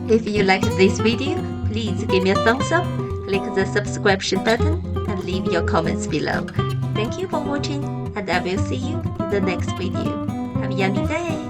If you liked this video, please give me a thumbs up, click the subscription button, and leave your comments below. Thank you for watching, and I will see you in the next video. Have a yummy day!